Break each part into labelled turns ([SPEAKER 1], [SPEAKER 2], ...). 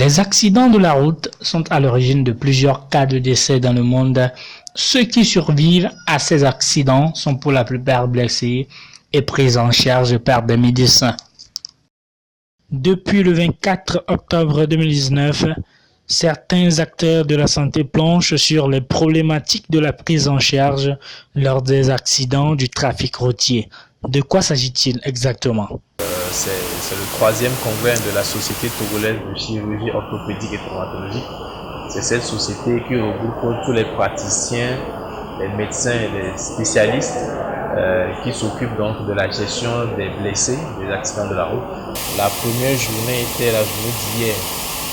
[SPEAKER 1] Les accidents de la route sont à l'origine de plusieurs cas de décès dans le monde. Ceux qui survivent à ces accidents sont pour la plupart blessés et pris en charge par des médecins. Depuis le 24 octobre 2019, certains acteurs de la santé planchent sur les problématiques de la prise en charge lors des accidents du trafic routier. De quoi s'agit-il exactement?
[SPEAKER 2] C'est le troisième congrès de la Société togolaise de chirurgie orthopédique et traumatologique. C'est cette société qui regroupe tous les praticiens, les médecins et les spécialistes qui s'occupent donc de la gestion des blessés, des accidents de la route. La première journée était la journée d'hier,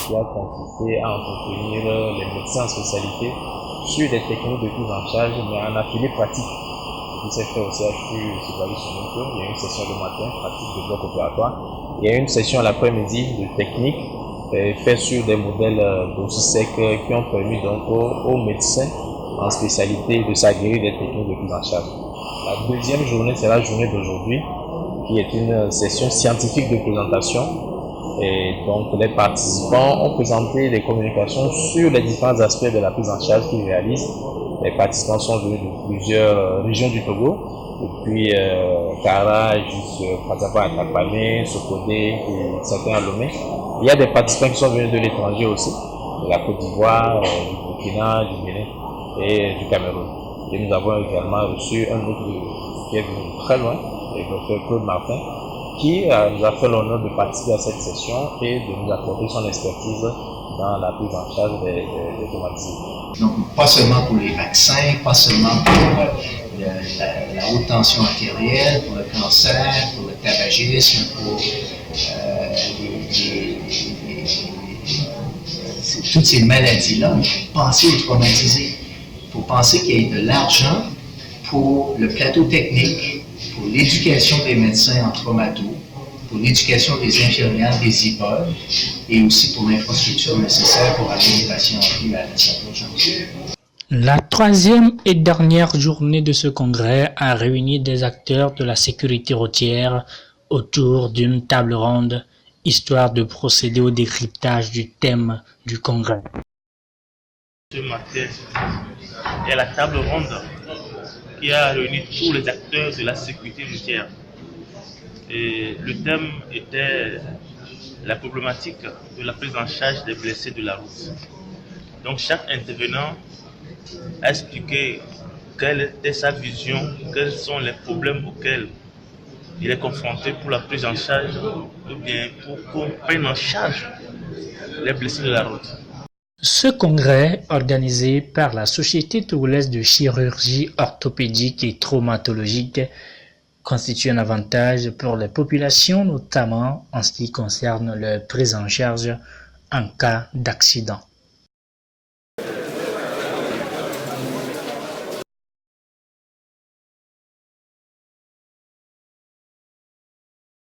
[SPEAKER 2] qui a consisté à entretenir les médecins en spécialité sur des techniques de prise en charge, mais en atelier pratique. Qui s'est fait au CHU Sibali-Soumouto. Il y a une session le matin, pratique de bloc opératoire. Il y a une session l'après-midi de technique faite sur des modèles d'ossis secs qui ont permis donc aux médecins en spécialité de s'aguerrir des techniques de prise en charge. La deuxième journée, c'est la journée d'aujourd'hui, qui est une session scientifique de présentation. Et donc les participants ont présenté des communications sur les différents aspects de la prise en charge qu'ils réalisent. Les participants sont venus de plusieurs régions du Togo, depuis Kara jusqu'à Fataba, Atapane, Sokodé et certains à Lomé. Il y a des participants qui sont venus de l'étranger aussi, de la Côte d'Ivoire, du Burkina, du Bénin et du Cameroun. Et nous avons également reçu un autre qui est venu très loin, le Dr Claude Martin, qui nous a fait l'honneur de participer à cette session et de nous apporter son expertise dans la prise en charge des traumatisés.
[SPEAKER 3] Donc, pas seulement pour les vaccins, pas seulement pour la haute tension artérielle, pour le cancer, pour le tabagisme, pour toutes ces maladies-là. Il faut penser aux traumatisés. Il faut penser qu'il y ait de l'argent pour le plateau technique, pour l'éducation des médecins en traumato, pour l'éducation des infirmières des IPOD et aussi pour l'infrastructure nécessaire pour amener les patients à la salle d'urgence.
[SPEAKER 1] La troisième et dernière journée de ce congrès a réuni des acteurs de la sécurité routière autour d'une table ronde, histoire de procéder au décryptage du thème du congrès.
[SPEAKER 4] Ce matin, il y a la table ronde qui a réuni tous les acteurs de la sécurité routière. Et le thème était la problématique de la prise en charge des blessés de la route. Donc chaque intervenant a expliqué quelle était sa vision, quels sont les problèmes auxquels il est confronté pour la prise en charge ou bien pour qu'on prenne en charge les blessés de la route.
[SPEAKER 1] Ce congrès, organisé par la Société togolaise de chirurgie orthopédique et traumatologique, constitue un avantage pour les populations, notamment en ce qui concerne leur prise en charge en cas d'accident.